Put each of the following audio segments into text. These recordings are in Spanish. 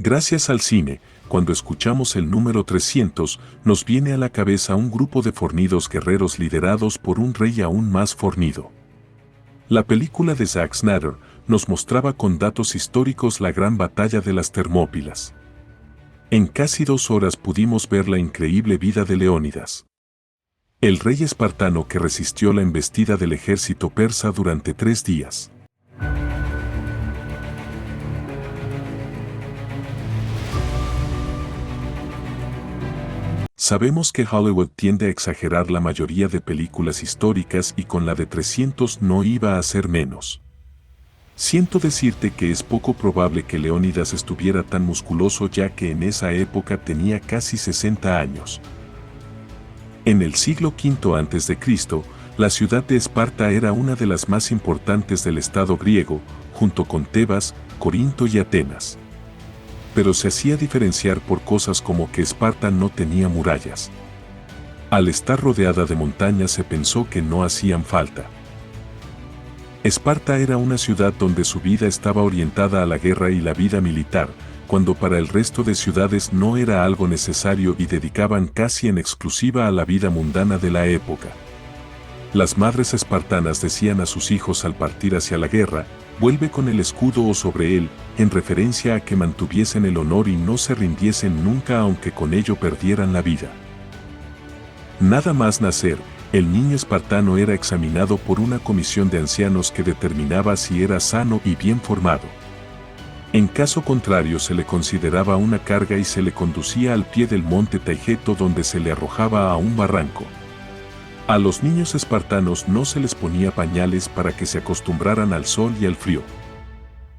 Gracias al cine, cuando escuchamos el número 300, nos viene a la cabeza un grupo de fornidos guerreros liderados por un rey aún más fornido. La película de Zack Snyder nos mostraba con datos históricos la gran batalla de las Termópilas. En casi 2 horas pudimos ver la increíble vida de Leónidas, el rey espartano que resistió la embestida del ejército persa durante 3 días. Sabemos que Hollywood tiende a exagerar la mayoría de películas históricas y con la de 300 no iba a ser menos. Siento decirte que es poco probable que Leónidas estuviera tan musculoso ya que en esa época tenía casi 60 años. En el siglo V a.C., la ciudad de Esparta era una de las más importantes del estado griego, junto con Tebas, Corinto y Atenas. Pero se hacía diferenciar por cosas como que Esparta no tenía murallas. Al estar rodeada de montañas se pensó que no hacían falta. Esparta era una ciudad donde su vida estaba orientada a la guerra y la vida militar, cuando para el resto de ciudades no era algo necesario y dedicaban casi en exclusiva a la vida mundana de la época. Las madres espartanas decían a sus hijos al partir hacia la guerra, vuelve con el escudo o sobre él, en referencia a que mantuviesen el honor y no se rindiesen nunca aunque con ello perdieran la vida. Nada más nacer, el niño espartano era examinado por una comisión de ancianos que determinaba si era sano y bien formado. En caso contrario se le consideraba una carga y se le conducía al pie del monte Taygeto donde se le arrojaba a un barranco. A los niños espartanos no se les ponía pañales para que se acostumbraran al sol y al frío.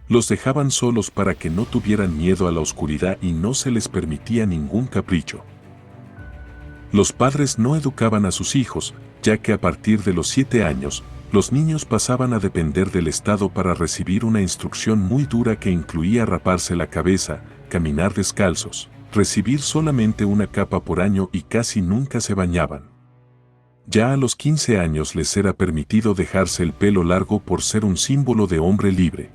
Los dejaban solos para que no tuvieran miedo a la oscuridad y no se les permitía ningún capricho. Los padres no educaban a sus hijos, ya que a partir de los 7 años, los niños pasaban a depender del Estado para recibir una instrucción muy dura que incluía raparse la cabeza, caminar descalzos, recibir solamente una capa por año y casi nunca se bañaban. Ya a los 15 años les era permitido dejarse el pelo largo por ser un símbolo de hombre libre.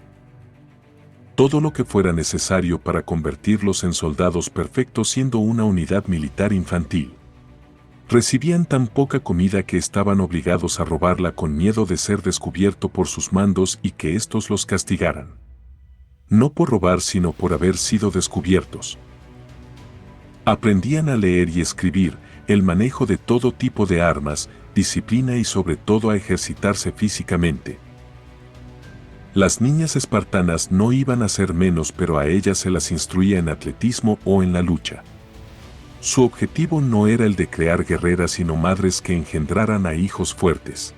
Todo lo que fuera necesario para convertirlos en soldados perfectos siendo una unidad militar infantil. Recibían tan poca comida que estaban obligados a robarla con miedo de ser descubierto por sus mandos y que éstos los castigaran. No por robar sino por haber sido descubiertos. Aprendían a leer y escribir, el manejo de todo tipo de armas, disciplina y sobre todo a ejercitarse físicamente. Las niñas espartanas no iban a ser menos, pero a ellas se las instruía en atletismo o en la lucha. Su objetivo no era el de crear guerreras sino madres que engendraran a hijos fuertes.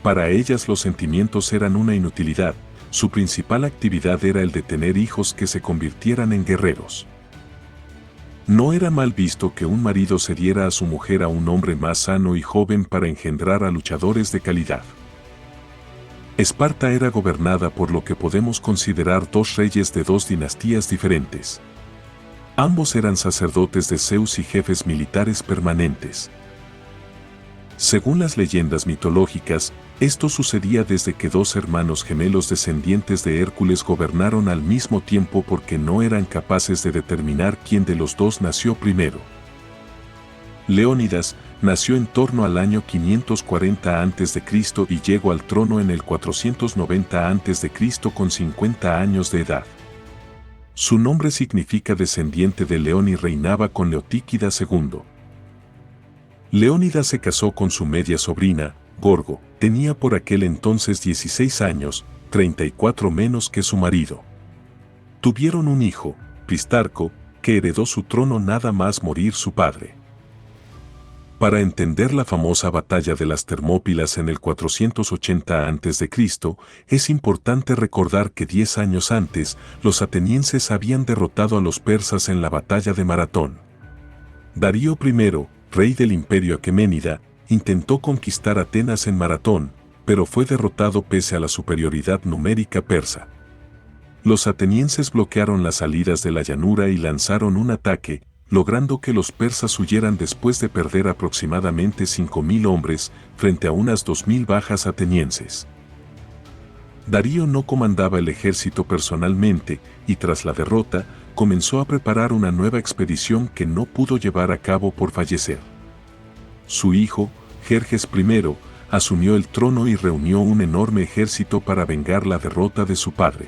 Para ellas los sentimientos eran una inutilidad, su principal actividad era el de tener hijos que se convirtieran en guerreros. No era mal visto que un marido cediera a su mujer a un hombre más sano y joven para engendrar a luchadores de calidad. Esparta era gobernada por lo que podemos considerar 2 reyes de 2 dinastías diferentes. Ambos eran sacerdotes de Zeus y jefes militares permanentes. Según las leyendas mitológicas, esto sucedía desde que 2 hermanos gemelos descendientes de Hércules gobernaron al mismo tiempo porque no eran capaces de determinar quién de los 2 nació primero. Leónidas nació en torno al año 540 a.C. y llegó al trono en el 490 a.C. con 50 años de edad. Su nombre significa descendiente de León y reinaba con Leotíquida II. Leónidas se casó con su media sobrina, Gorgo, tenía por aquel entonces 16 años, 34 menos que su marido. Tuvieron un hijo, Pristarco, que heredó su trono nada más morir su padre. Para entender la famosa batalla de las Termópilas en el 480 a.C., es importante recordar que 10 años antes, los atenienses habían derrotado a los persas en la batalla de Maratón. Darío I, rey del imperio aqueménida, intentó conquistar Atenas en Maratón, pero fue derrotado pese a la superioridad numérica persa. Los atenienses bloquearon las salidas de la llanura y lanzaron un ataque, logrando que los persas huyeran después de perder aproximadamente 5.000 hombres frente a unas 2.000 bajas atenienses. Darío no comandaba el ejército personalmente y tras la derrota, comenzó a preparar una nueva expedición que no pudo llevar a cabo por fallecer. Su hijo, Jerjes I, asumió el trono y reunió un enorme ejército para vengar la derrota de su padre.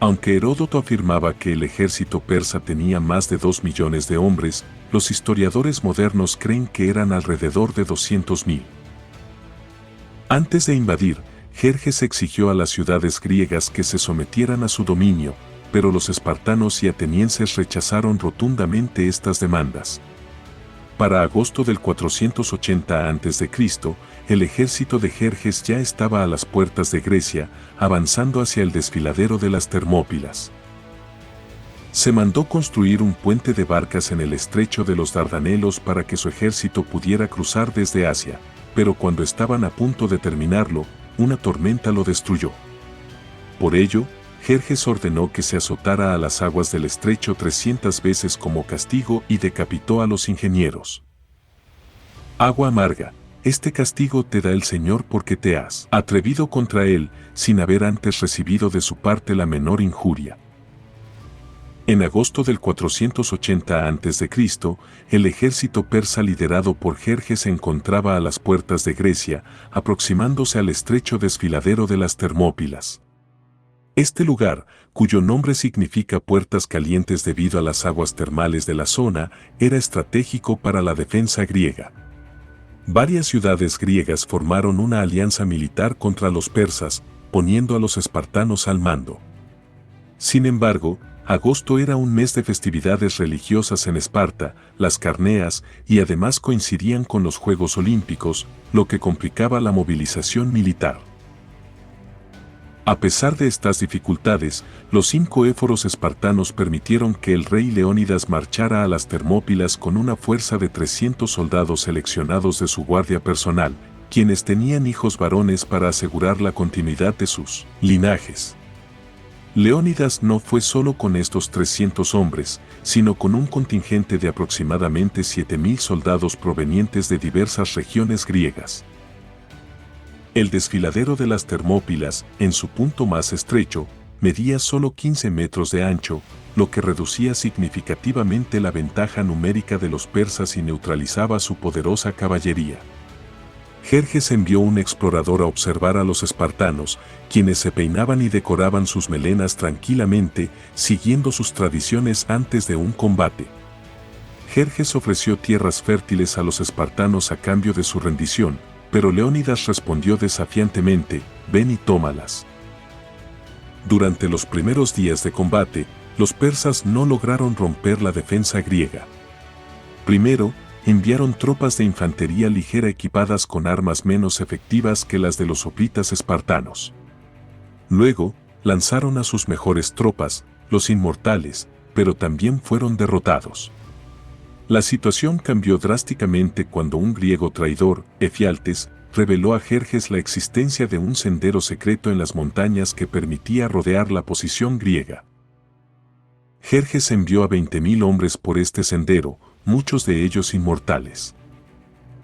Aunque Heródoto afirmaba que el ejército persa tenía más de 2 millones de hombres, los historiadores modernos creen que eran alrededor de 200.000. Antes de invadir, Jerjes exigió a las ciudades griegas que se sometieran a su dominio, pero los espartanos y atenienses rechazaron rotundamente estas demandas. Para agosto del 480 a.C., el ejército de Jerjes ya estaba a las puertas de Grecia, avanzando hacia el desfiladero de las Termópilas. Se mandó construir un puente de barcas en el estrecho de los Dardanelos para que su ejército pudiera cruzar desde Asia, pero cuando estaban a punto de terminarlo, una tormenta lo destruyó. Por ello, Jerjes ordenó que se azotara a las aguas del estrecho 300 veces como castigo y decapitó a los ingenieros. Agua amarga, este castigo te da el Señor porque te has atrevido contra Él, sin haber antes recibido de su parte la menor injuria. En agosto del 480 a.C., el ejército persa liderado por Jerjes se encontraba a las puertas de Grecia, aproximándose al estrecho desfiladero de las Termópilas. Este lugar, cuyo nombre significa puertas calientes debido a las aguas termales de la zona, era estratégico para la defensa griega. Varias ciudades griegas formaron una alianza militar contra los persas, poniendo a los espartanos al mando. Sin embargo, agosto era un mes de festividades religiosas en Esparta, las Carneas, y además coincidían con los Juegos Olímpicos, lo que complicaba la movilización militar. A pesar de estas dificultades, los 5 éforos espartanos permitieron que el rey Leónidas marchara a las Termópilas con una fuerza de 300 soldados seleccionados de su guardia personal, quienes tenían hijos varones para asegurar la continuidad de sus linajes. Leónidas no fue solo con estos 300 hombres, sino con un contingente de aproximadamente 7.000 soldados provenientes de diversas regiones griegas. El desfiladero de las Termópilas, en su punto más estrecho, medía solo 15 metros de ancho, lo que reducía significativamente la ventaja numérica de los persas y neutralizaba su poderosa caballería. Jerjes envió un explorador a observar a los espartanos, quienes se peinaban y decoraban sus melenas tranquilamente, siguiendo sus tradiciones antes de un combate. Jerjes ofreció tierras fértiles a los espartanos a cambio de su rendición, pero Leónidas respondió desafiantemente, «Ven y tómalas». Durante los primeros días de combate, los persas no lograron romper la defensa griega. Primero, enviaron tropas de infantería ligera equipadas con armas menos efectivas que las de los hoplitas espartanos. Luego, lanzaron a sus mejores tropas, los inmortales, pero también fueron derrotados. La situación cambió drásticamente cuando un griego traidor, Efialtes, reveló a Jerjes la existencia de un sendero secreto en las montañas que permitía rodear la posición griega. Jerjes envió a 20.000 hombres por este sendero, muchos de ellos inmortales.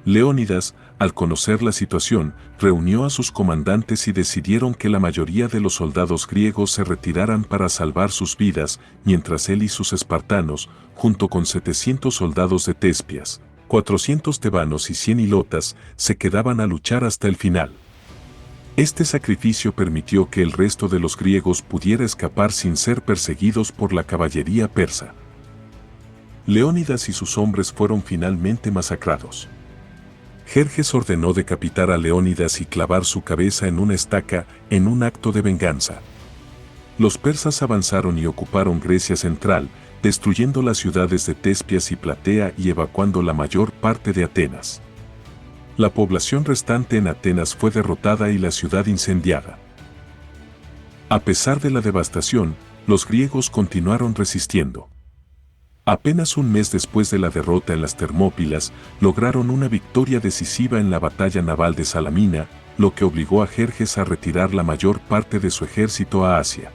Leónidas, al conocer la situación, reunió a sus comandantes y decidieron que la mayoría de los soldados griegos se retiraran para salvar sus vidas, mientras él y sus espartanos, junto con 700 soldados de Tespias, 400 tebanos y 100 hilotas, se quedaban a luchar hasta el final. Este sacrificio permitió que el resto de los griegos pudiera escapar sin ser perseguidos por la caballería persa. Leónidas y sus hombres fueron finalmente masacrados. Jerjes ordenó decapitar a Leónidas y clavar su cabeza en una estaca, en un acto de venganza. Los persas avanzaron y ocuparon Grecia central, destruyendo las ciudades de Tespias y Platea y evacuando la mayor parte de Atenas. La población restante en Atenas fue derrotada y la ciudad incendiada. A pesar de la devastación, los griegos continuaron resistiendo. Apenas un mes después de la derrota en las Termópilas, lograron una victoria decisiva en la batalla naval de Salamina, lo que obligó a Jerjes a retirar la mayor parte de su ejército a Asia.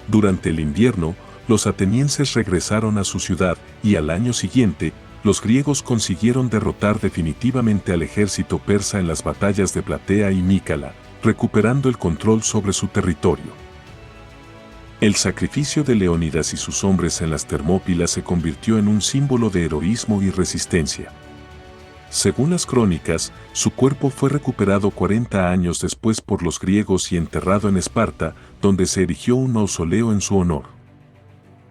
Durante el invierno, los atenienses regresaron a su ciudad y al año siguiente, los griegos consiguieron derrotar definitivamente al ejército persa en las batallas de Platea y Mícala, recuperando el control sobre su territorio. El sacrificio de Leónidas y sus hombres en las Termópilas se convirtió en un símbolo de heroísmo y resistencia. Según las crónicas, su cuerpo fue recuperado 40 años después por los griegos y enterrado en Esparta, donde se erigió un mausoleo en su honor.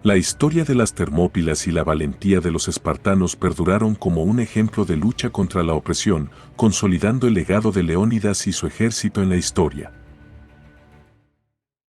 La historia de las Termópilas y la valentía de los espartanos perduraron como un ejemplo de lucha contra la opresión, consolidando el legado de Leónidas y su ejército en la historia.